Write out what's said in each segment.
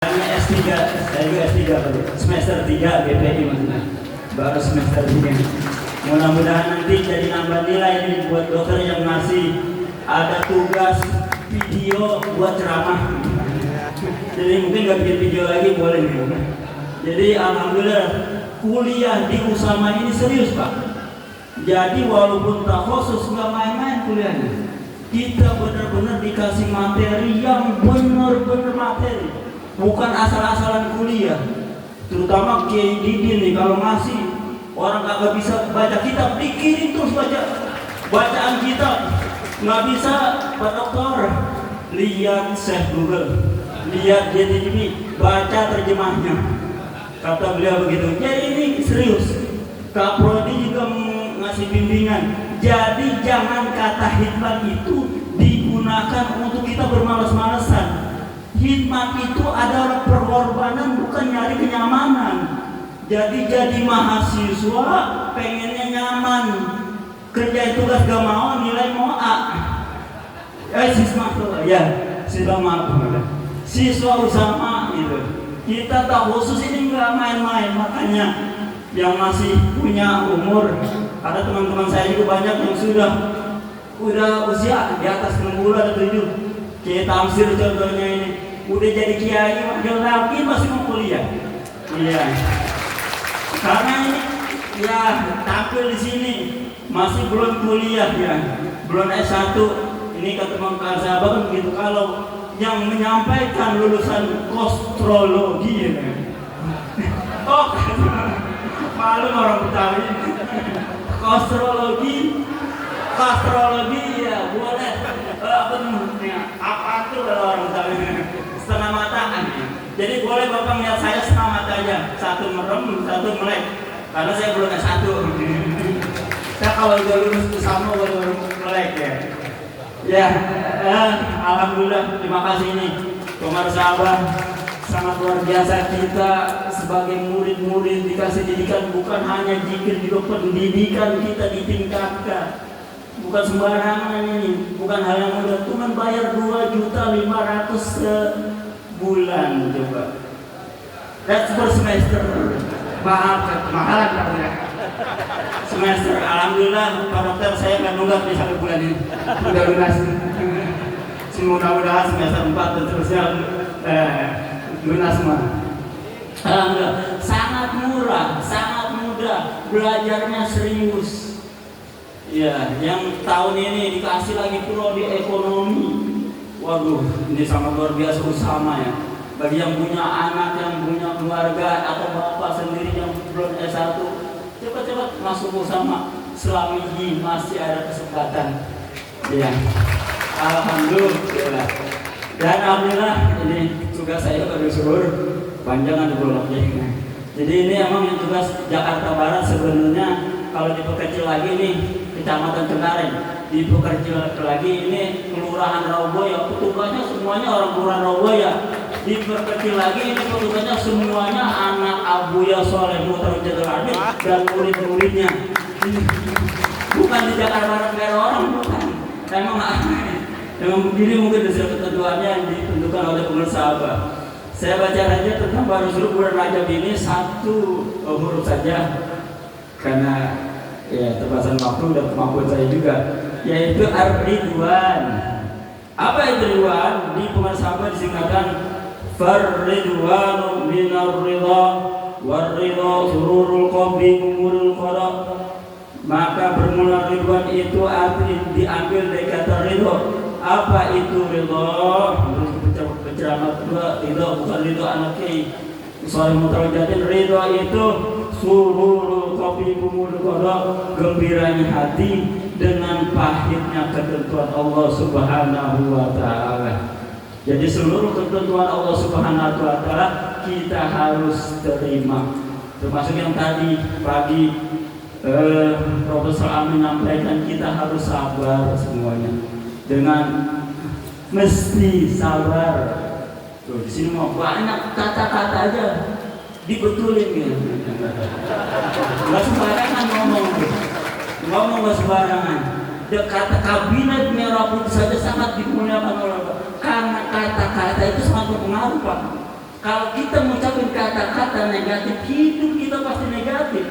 S3, saya juga S3 semester 3 GPI maksudnya, baru semester 3. Mudah-mudahan nanti jadi nambah nilai nih buat dokter yang ngasih ada tugas video buat ceramah. Jadi mungkin nggak bikin video lagi boleh nih. Jadi alhamdulillah kuliah di Usama ini serius Pak. Jadi walaupun tak khusus nggak main-main kuliahnya, kita benar-benar dikasih materi yang benar-benar materi, bukan asal-asalan kuliah. Terutama Kiai Didin nih kalau ngasih orang kagak bisa baca kitab, dikirim terus bacaan kitab. Nggak bisa Pak Dokter, lihat Syekh Google, lihat JTV, baca terjemahnya. Kata beliau begitu. Jadi ini serius. Kak Prodi juga ngasih bimbingan. Jadi jangan kata hikmat itu digunakan untuk kita bermalas-malasan. Hikmat itu adalah pengorbanan, bukan nyari kenyamanan. Jadi mahasiswa pengennya nyaman, kerja tugas gak mau, nilai mau A. Siswa Usama itu. Kita tak khusus ini nggak main-main, makanya yang masih punya umur, ada teman-teman saya juga banyak yang sudah usia di atas 60 atau 7. Kiai Tamsir contohnya ini, udah jadi kiai, lagi masih mau kuliah. Iya. Karena ini ya tampil di sini masih belum kuliah ya, belum S1. Ini kata Mang Sahabat kan begitu, kalau yang menyampaikan lulusan kostrologi ya. Oh, malu orang Betawi. Kostrologi ya boleh. Apa tuh kalau orang Betawi? Setengah mata. Jadi boleh Bapak lihat saya setengah mata aja, satu merem, satu melek. Karena saya belum S1. Saya kalau udah lulus sama baru melek ya. Ya, alhamdulillah, terima kasih nih pemirsa Abah, sangat luar biasa kita sebagai murid-murid dikasih didikan, bukan hanya zikir, juga pendidikan kita ditingkatkan. Bukan sembarangan ini, bukan hal yang mudah. Cuma bayar 2.500.000 sebulan coba. That's per semester. Mahalan katanya. Semester, alhamdulillah Pak Dokter saya nggak nunggak di 1 bulan ini, udah lunas. Mudah-mudahan semester 4 dan seterusnya lunas semua. Alhamdulillah, sangat murah, sangat mudah, belajarnya serius. Ya, yang tahun ini dikasih lagi prodi ekonomi. Waduh, ini sangat luar biasa Usama ya. Bagi yang punya anak, yang punya keluarga atau bapak sendiri yang belum S1, cepat-cepat masuk Usama selama ini masih ada kesempatan. Ya, alhamdulillah. Dan alhamdulillah ini tugas saya pada seluruh panjangan bloknya. Jadi ini emang yang tugas Jakarta Barat sebenarnya kalau diperkecil lagi nih Kecamatan Cengkareng, diperkecil lagi ini Kelurahan Rawabuaya, petugasnya semuanya orang Kelurahan Rawabuaya. Diperkecil lagi ini petugasnya semuanya anak Abuya Soleh Muhtar Jadul dan murid-muridnya. Bukan di Jakarta Barat kayak orang, bukan. Emang begini mungkin dari ketentuannya yang ditentukan oleh pemirsa Abah. Saya baca aja tentang baru suruh bulan Rajab ini 1 huruf saja, karena ya terbatas waktu dan kemampuan saya juga, yaitu Ar-Ridwan. Apa itu Ridwan? Di pemirsa Abah disingkatkan Far-Ridwanu minar-ridha war-ridha sururul qalbi umurul qada. Maka bermula Ridwan itu arti diambil dari kata ridho. Apa itu ridho? Terus penceramah kedua, ridho bukan ridho anak Kiai Soleh Muhtar Jadil. Ridho itu sururul qalbi umurul qada, gembiranya hati dengan pahitnya ketentuan Allah Subhanahu wa taala. Jadi seluruh ketentuan Allah Subhanahu wa taala kita harus terima. Termasuk yang tadi pagi Profesor Amin menyampaikan, kita harus sabar semuanya. Dengan mesti sabar. Tuh di sini mau banyak kata-kata aja dibetulin gitu. Enggak sembarangan ngomong nggak sembarangan. Kata kabinet merah putih saja sangat dimuliakan oleh Allah. Karena kata-kata itu sangat berpengaruh Pak. Kalau kita mengucapkan kata-kata negatif, hidup kita pasti negatif.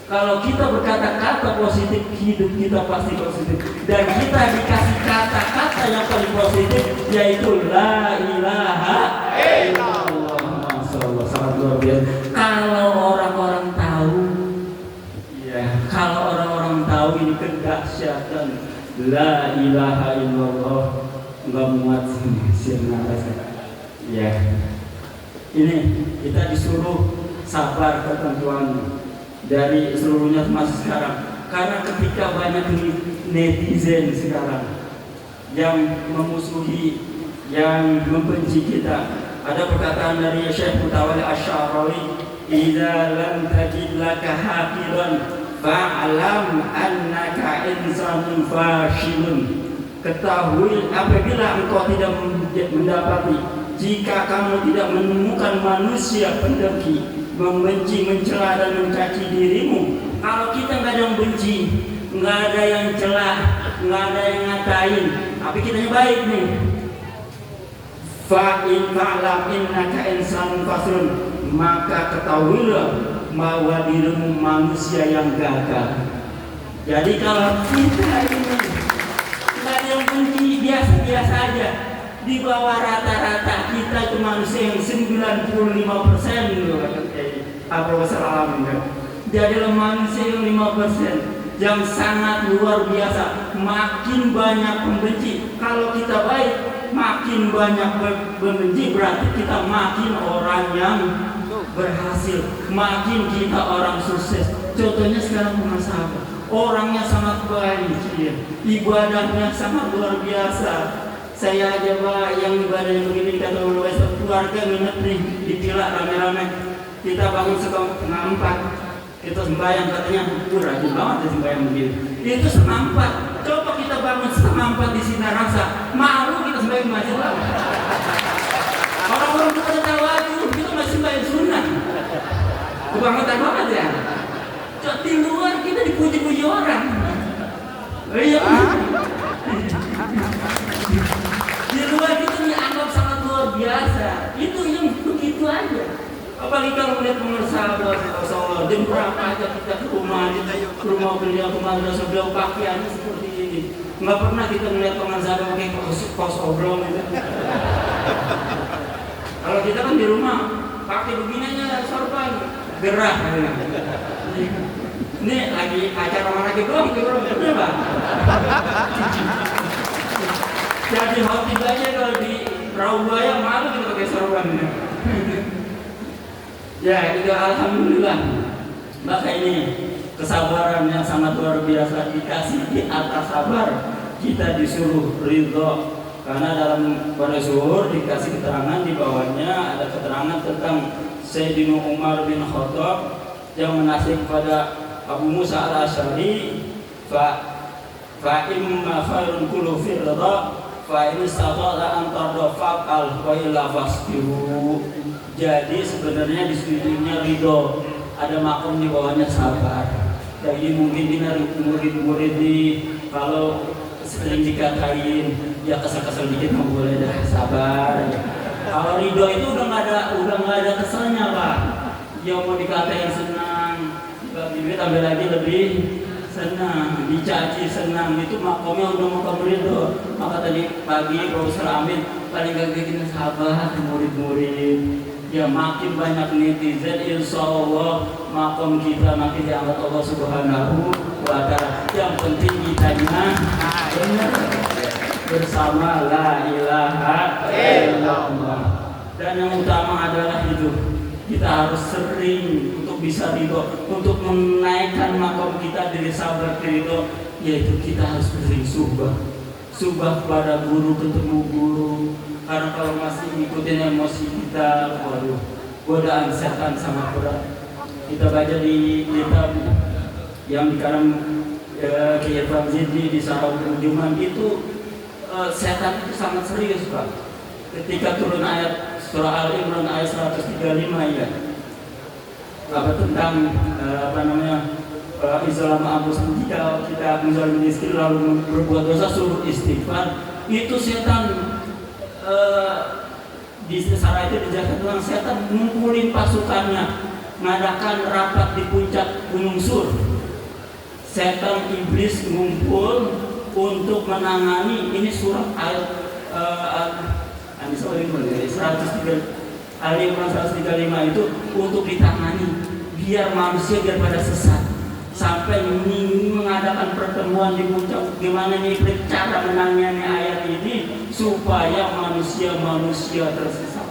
Kalau kita berkata-kata positif, hidup kita pasti positif. Dan kita dikasih kata-kata yang paling positif, yaitu la ilaha illallah. Masya Allah, sangat luar biasa. Kalau orang-orang tahu, ya, kalau orang-orang tahu ini kedahsyatan la ilaha illallah, nggak muat siang ya. Ini kita disuruh sabar ketentuan dari seluruhnya termasuk sekarang. Karena ketika banyak netizen sekarang yang memusuhi, yang membenci kita, ada perkataan dari Syekh Mutawalli Asy-Sya'rawi, "Idza lam tajid laka haqilan fa'lam annaka insanun fashilun." Ketahui apabila engkau tidak mendapati, jika kamu tidak menemukan manusia pendengki, membenci, mencela dan mencaci dirimu. Kalau kita nggak ada yang benci, nggak ada yang celah, nggak ada yang ngatain, tapi kitanya baik nih. Fa'in fa'lam innaka insanun faslun, maka ketahuilah bahwa dirimu manusia yang gagal. Jadi kalau kita ini nggak ada yang benci, biasa-biasa aja, di bawah rata-rata kita itu manusia yang 95% apa besar alam. Jadilah manusia yang 5% yang sangat luar biasa. Makin banyak pembenci. Kalau kita baik, makin banyak pembenci, berarti kita makin orang yang berhasil, makin kita orang sukses. Contohnya sekarang pengusaha, orangnya sangat baik, ibadahnya sangat luar biasa. Saya aja Pak yang ibadahnya begini, kata keluarga minat nih, dipilak rame-rame. Kita bangun setengah 4, kita sembahyang, katanya rajin banget ya sembahyang begini. Itu setengah 4. Coba kita bangun setengah 4 di sini rasa malu, kita sembahyang masih tahu. Orang-orang kita tahu aja, kita masih sembahyang sunnah. Kebangetan banget ya. Di luar kita dipuji-puji orang. Iya. Di luar kita dianggap sangat luar biasa. Itu yang begitu aja. Apalagi kalau melihat pengusaha Rasulullah, jam berapa aja kita ke rumah beliau, ke madrasah beliau, pakaiannya seperti ini. Nggak pernah kita melihat pengusaha pakai kaos oblong gitu. Kalau kita kan di rumah pakai begini aja, sorban gerah. Ini lagi acara mana lagi doang, bener Pak? Jadi khotib aja kalau di Raubaya malu kita pakai sorban. Ya, itu alhamdulillah. Maka ini kesabaran yang sangat luar biasa, dikasih di atas sabar kita disuruh ridho. Karena dalam pada zuhur dikasih keterangan, di bawahnya ada keterangan tentang Sayyidina Umar bin Khattab yang menasih kepada Abu Musa al-Asy'ari, fa imma khairun kullu fi ridha fa in istata'a an tadfa al wa illa fasbiru. Jadi sebenarnya di sininya ridho, ada makom di bawahnya sabar. Jadi mungkin ini murid-murid di kalau sering dikatain ya kesel-kesel dikit nggak boleh, dah sabar. Kalau ridho itu udah nggak ada keselnya Pak. Dia mau dikatain senang, dibagi tambah lagi lebih senang, dicaci senang, itu makomnya udah makom ridho. Maka tadi pagi Profesor Amin paling gak gini, sabar murid-murid. Ya makin banyak netizen, insya Allah makom kita makin diangkat Allah Subhanahu wa Ta'ala. Yang penting kitanya benar bersama la ilaha illallah. Dan yang utama adalah itu, kita harus sering untuk bisa ridho, untuk menaikkan makom kita dari sabar ke ridho, yaitu kita harus sering subah kepada guru, ketemu guru. Karena kalau masih ngikutin emosi kita, waduh, godaan setan sangat berat. Kita baca di kitab yang dikarang Kiai Irfan Zidni di Sarau Juman itu, setan itu sangat serius Pak. Ketika turun ayat surah Al-Imran ayat 135 ya, apa tentang Islam hapus, jika kita menjalani miskin lalu berbuat dosa suruh istighfar, itu setan Di secara itu dijatuhkan setan ngumpulin pasukannya, ngadakan rapat di puncak Gunung Sur. Setan iblis ngumpul untuk menangani ini surat ayat Al-Imran 135 itu untuk ditangani biar manusia biar pada sesat. Sampai mengadakan pertemuan di puncak gimana nih cara menangani ayat ini supaya manusia tersesat.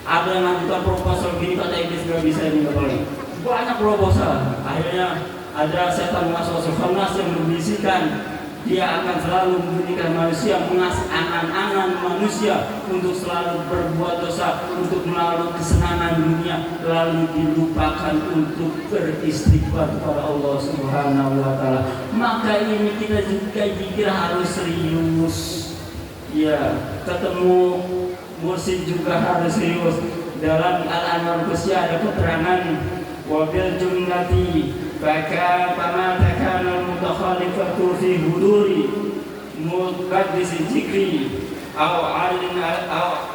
Ada yang mengajukan proposal gini, kata iblis nggak bisa ini nggak boleh. Banyak proposal. Akhirnya ada setan waswasul khannas yang membisikkan dia akan selalu memberikan manusia, mengangan-angan manusia untuk selalu berbuat dosa, untuk melalui kesenangan dunia, lalu dilupakan untuk beristighfar kepada Allah Subhanahu wa Ta'ala. Maka ini kita juga jikir harus serius. Ya, ketemu mursyid juga harus serius. Dalam Al-Anwar Qusyi ada keterangan wabil jumlati maka kama takana mutakhalifatu fi huduri muqaddis dzikri aw alin aw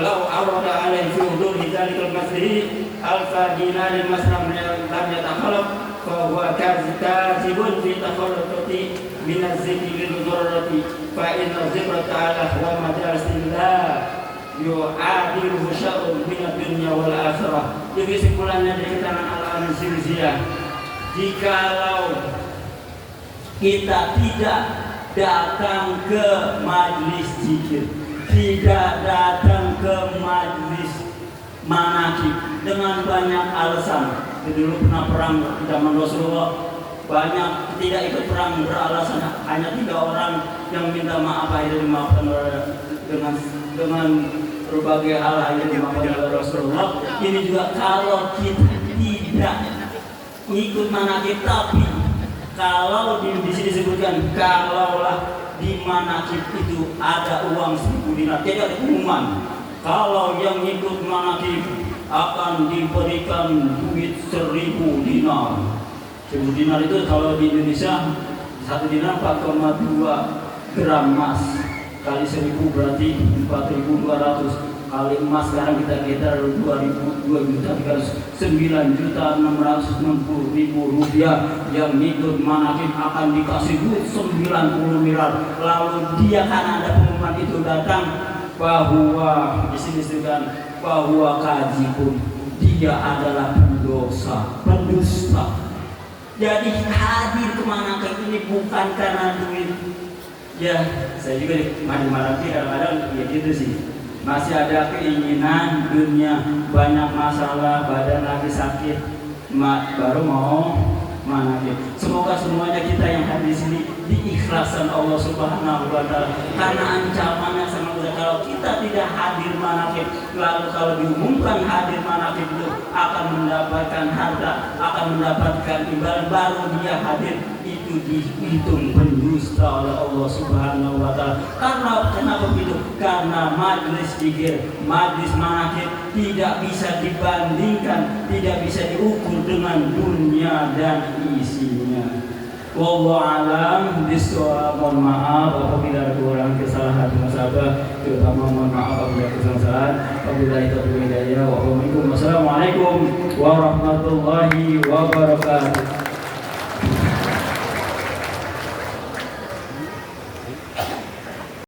law arada alaihi fi huduri dzalikal masjid alfa dinarin masram lam yatakhalaf fa huwa kazibun fi takhalluqi min az-zikri lil darurati fa inna zikra ta'ala wa majalisillah yu'adilu syarrun min ad-dunya wal akhirah. Jadi kesimpulannya dari keterangan Al-Anzilziyah, jikalau kita tidak datang ke majlis zikir, tidak datang ke majlis manakib dengan banyak alasan. Dulu pernah perang zaman Rasulullah, banyak tidak ikut perang beralasan hanya 3 orang yang minta maaf akhirnya dimaafkan dengan berbagai hal yang dimaafkan oleh Rasulullah. Ini juga kalau kita tidak ikut manakib, tapi kalau di sini disebutkan kalaulah di manakib itu ada uang 1000 dinar, jadi ada pengumuman kalau yang ikut manakib akan diberikan duit 1000 dinar. 1000 dinar itu kalau di Indonesia 1 dinar 4,2 gram emas, kali 1000 berarti 4.200, kali emas sekarang kita kira 2 juta 9.660.000 rupiah. Yang ikut manakib akan dikasih duit 90 miliar. Lalu dia kan ada pengumuman itu datang bahwa di sini disebutkan bahwa kadzibun, dia adalah pendosa, pendusta. Jadi hadir ke manakib ini bukan karena duit. Ya, saya juga di Marathi kadang-kadang ya gitu sih. Masih ada keinginan dunia, banyak masalah, badan lagi sakit, baru mau manakib. Semoga semuanya kita yang hadir di sini diikhlaskan Allah Subhanahu wa Ta'ala. Karena ancamannya sangat besar kalau kita tidak hadir manakib. Lalu kalau diumumkan hadir manakib itu akan mendapatkan harta, akan mendapatkan imbalan, baru dia hadir itu dihitung pendusta oleh Allah Subhanahu wa Ta'ala. Karena kenapa begitu? Karena majlis zikir, majlis manakib tidak bisa dibandingkan, tidak bisa diukur dengan dunia dan isinya. Wallahu a'lam bishawab. Mohon maaf apabila ada kekurangan kesalahan masalah, terutama mohon maaf apabila kesalahan. Wabillahi taufiq wal hidayah. Wassalamualaikum warahmatullahi wabarakatuh.